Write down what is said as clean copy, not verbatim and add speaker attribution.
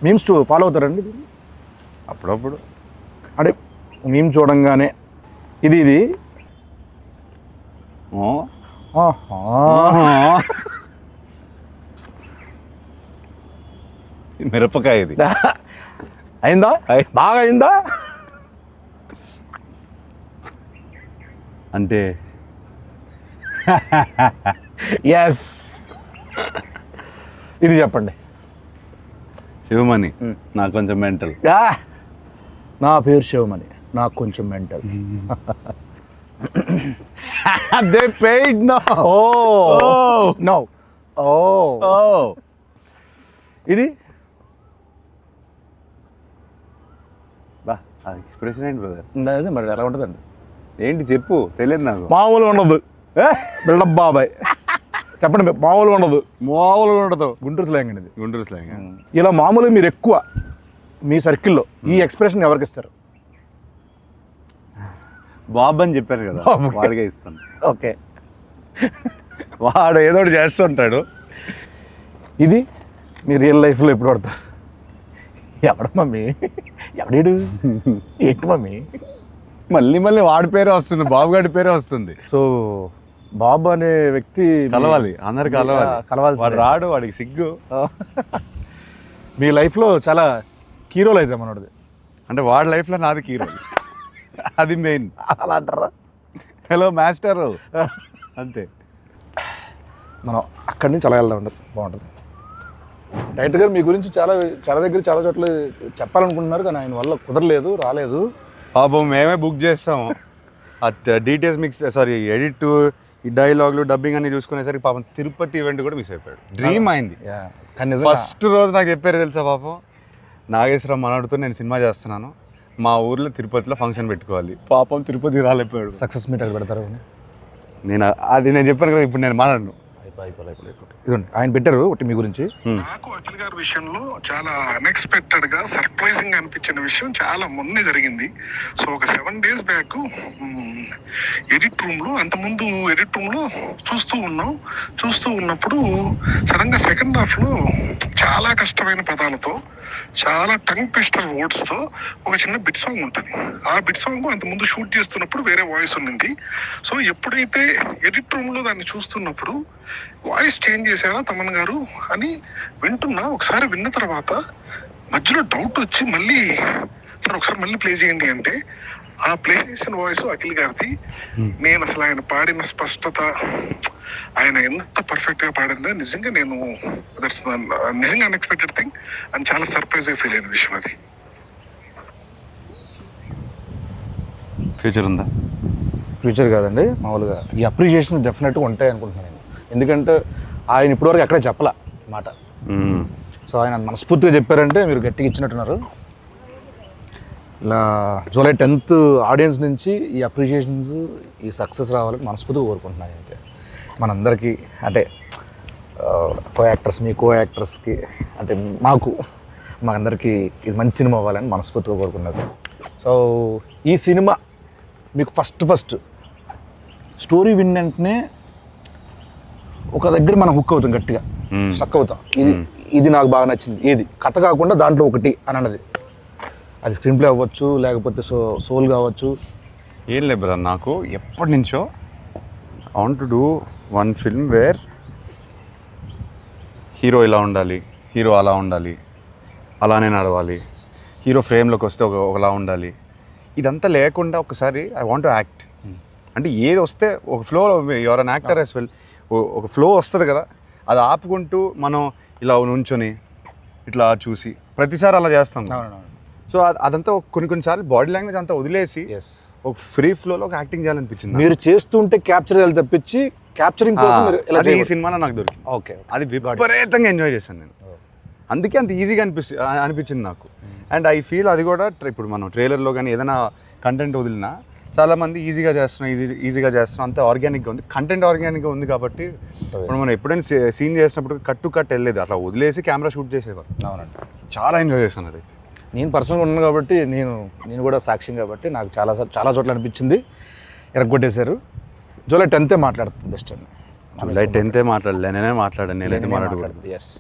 Speaker 1: Memes follow అవుతారండి
Speaker 2: అప్పుడప్పుడు.
Speaker 1: అంటే మీమ్ చూడంగానే ఇది
Speaker 2: మిరపకాయ ఇది
Speaker 1: అయిందా? బాగా అయిందా?
Speaker 2: అంటే
Speaker 1: ఎస్. ఇది చెప్పండి.
Speaker 2: శివమణి నాకు కొంచెం మెంటల్.
Speaker 1: నా పేరు శివమణి, నాకు కొంచెం mental.
Speaker 2: They paid now.
Speaker 1: No. ఇది
Speaker 2: బా ఎక్స్ప్రెషన్ ఏంటి బ్రదర్?
Speaker 1: అదే మరి ఎలా ఉంటుందండి?
Speaker 2: ఏంటి చెప్పు, తెలియదు నాకు.
Speaker 1: మామూలుగా ఉండదు బిల్డప్ బాబాయ్. చెప్పండి. మామూలుగా ఉండదు. గుంటూరు స్లాంగ్ అండి ఇది.
Speaker 2: గుంటూరు స్లాంగ్.
Speaker 1: ఇలా మామూలుగా మీరు ఎక్కువ మీ సర్కిల్లో ఈ ఎక్స్ప్రెషన్ ఎవరికి ఇస్తారు?
Speaker 2: బాబు అని చెప్పారు కదా, వాడిగా ఇస్తాను.
Speaker 1: ఓకే.
Speaker 2: వాడు ఏదో ఒకటి చేస్తుంటాడు.
Speaker 1: ఇది మీ రియల్ లైఫ్లో ఎప్పుడు పడతారు? ఎవడు మమ్మీ? ఎవడేడు? ఏంటి మమ్మీ?
Speaker 2: మళ్ళీ వాడి పేరే వస్తుంది, బాబు గారి పేరే వస్తుంది.
Speaker 1: సో బాబు అనే వ్యక్తి
Speaker 2: కలవాలి, అందరు కలవాలి. వాడు రాడు, వాడికి సిగ్గు.
Speaker 1: మీ లైఫ్లో చాలా కీ రోల్ అయితే మనోడిది.
Speaker 2: అంటే వాడి లైఫ్లో నాది కీ రోల్. అది మెయిన్.
Speaker 1: అలా అంటారా?
Speaker 2: హలో మాస్టర్ అంతే.
Speaker 1: మనం అక్కడి నుంచి అలా వెళ్దాం ఉండదు, బాగుంటుంది. డైరెక్టర్ గారు మీ గురించి చాలా దగ్గర చాలా చోట్ల చెప్పాలనుకుంటున్నారు, కానీ ఆయన వల్ల కుదరలేదు, రాలేదు.
Speaker 2: పాపం మేమే బుక్ చేస్తాము. డీటెయిల్స్ మిక్స్ ఎడిట్, ఈ డైలాగులు, డబ్బింగ్ అన్ని చూసుకునేసరికి పాపం తిరుపతి ఈవెంట్ కూడా మిస్ అయిపోయాడు. డ్రీమ్ అయింది. ఫస్ట్ రోజు నాకు చెప్పారు తెలుసా, పాపం నాగేశ్వరం మనడుతో నేను సినిమా చేస్తున్నాను, మా ఊర్లో తిరుపతిలో ఫంక్షన్ పెట్టుకోవాలి. పాపం తిరుపతి రాలేకపోయాడు.
Speaker 1: సక్సెస్ మీట్ అది పెడతారు.
Speaker 2: నేను చెప్పాను కదా, ఇప్పుడు నేను మాట్లాడను.
Speaker 1: ఇదండి ఆయన పెట్టారు ఒకటి మీ గురించి.
Speaker 3: నాకు అఖిల్ గారి విషయంలో చాలా అన్ఎక్స్పెక్టెడ్ గా సర్ప్రైజింగ్ అనిపించిన విషయం చాలా మొన్నే జరిగింది. సో ఒక 7 days బ్యాక్ ఎడిట్ రూమ్ లో, అంతకుముందు ఎడిట్ రూమ్ లో చూస్తూ ఉన్నప్పుడు సడన్ గా సెకండ్ హాఫ్ లో చాలా కష్టమైన పదాలతో, చాలా టంగ్ ట్విస్టర్ వర్డ్స్ తో ఒక చిన్న బిట్ సాంగ్ ఉంటుంది. ఆ బిట్ సాంగ్ అంతకుముందు షూట్ చేస్తున్నప్పుడు వేరే వాయిస్ ఉండింది. సో ఎప్పుడైతే ఎడిట్ రూమ్ లో దాన్ని చూస్తున్నప్పుడు వాయిస్ చేంజ్ చేశారా తమన్ గారు అని వింటున్నా. ఒకసారి విన్న తర్వాత మధ్యలో డౌట్ వచ్చి మళ్ళీ సార్ ఒకసారి మళ్ళీ ప్లే చేయండి అంటే, ఆ ప్లే చేసిన వాయిస్ అఖిల్ గారిది. నేను అసలు ఆయన పాడిన స్పష్టత, ఆయన ఎంత పర్ఫెక్ట్ గా పాడిందో నిజంగా నిజంగా అన్ఎక్స్పెక్టెడ్ థింగ్ అండ్ చాలా సర్ప్రైజ్ గా ఫీల్ అయిన విషయం అది.
Speaker 2: ఫ్యూచర్ ఉందా?
Speaker 1: ఫ్యూచర్ కాదండి, మామూలుగా ఈ అప్రిషియేషన్స్ డెఫినెట్గా ఉంటాయి అనుకుంటున్నాను. ఎందుకంటే ఆయన ఇప్పటివరకు ఎక్కడ చెప్పలా మాట. సో ఆయన మనస్ఫూర్తిగా చెప్పారంటే మీరు గట్టిగా ఇచ్చినట్టున్నారు. ఇలా జూలై 10th ఆడియన్స్ నుంచి ఈ అప్రిషియేషన్స్, ఈ సక్సెస్ రావాలని మనస్ఫూర్తిగా కోరుకుంటున్నాను. అయితే మనందరికీ, అంటే కో యాక్టర్స్కి, అంటే మాకందరికీ ఇది మంచి సినిమా అవ్వాలని మనస్ఫూర్తిగా కోరుకున్నది. సో ఈ సినిమా మీకు ఫస్ట్ స్టోరీ విన్న వెంటనే ఒక దగ్గర మనం హుక్ అవుతాం, గట్టిగా స్ట్రక్ అవుతాం. ఇది నాకు బాగా నచ్చింది, ఏది కథ కాకుండా దాంట్లో ఒకటి అని అన్నది. అది స్క్రీన్ ప్లే అవ్వచ్చు, లేకపోతే సోల్ కావచ్చు.
Speaker 2: ఏం లేదు బ్రదర్, నాకు ఎప్పటి నుంచో I want to do one film where hero ఇలా ఉండాలి, హీరో అలా ఉండాలి, అలానే నడవాలి, హీరో ఫ్రేమ్లోకి వస్తే ఒకలా ఉండాలి. ఇదంతా లేకుండా ఒకసారి ఐ వాంట్ టు యాక్ట్. అంటే ఏది వస్తే ఒక flow, your an actor as well, ఒక ఫ్లో వస్తుంది కదా, అది ఆపుకుంటూ మనం ఇలా నుంచొని ఇట్లా చూసి ప్రతిసారి అలా చేస్తాం. సో అదంతా కొన్నిసార్లు బాడీ లాంగ్వేజ్ అంతా వదిలేసి ఒక ఫ్రీ ఫ్లోలో ఒక యాక్టింగ్ చేయాలనిపించింది.
Speaker 1: మీరు చేస్తుంటే క్యాప్చర్ చేయాలి తప్పించి క్యాప్చరింగ్ కోసం
Speaker 2: అది ఈ సినిమాలో నాకు దొరికింది.
Speaker 1: ఓకే,
Speaker 2: అది విపరీతంగా ఎంజాయ్ చేశాను నేను. అందుకే అంత ఈజీగా అనిపించింది నాకు. అండ్ ఐ ఫీల్ అది కూడా ఇప్పుడు మనం ట్రైలర్లో కానీ ఏదైనా కంటెంట్ వదిలినా చాలామంది ఈజీగా చేస్తున్నాం, అంత ఆర్గానిక్గా ఉంది, కంటెంట్ ఆర్గానిక్గా ఉంది. కాబట్టి ఇప్పుడు మనం ఎప్పుడైనా సీన్ చేసినప్పుడు కట్ వెళ్ళలేదు, అట్లా వదిలేసి కెమెరా షూట్ చేసేవారు.
Speaker 1: అవునండి,
Speaker 2: చాలా ఎంజాయ్ చేశాను. అది
Speaker 1: నేను పర్సనల్గా ఉన్నాను కాబట్టి నేను కూడా సాక్ష్యం కాబట్టి నాకు చాలా చోట్ల అనిపించింది. ఎరగొట్టేశారు. జూలై 10th మాట్లాడుతుంది బెస్ట్ అని.
Speaker 2: జూలై 10th మాట్లాడలే, నేనే మాట్లాడాను. నేనైతే మాట్లాడకూడదు.
Speaker 1: ఎస్.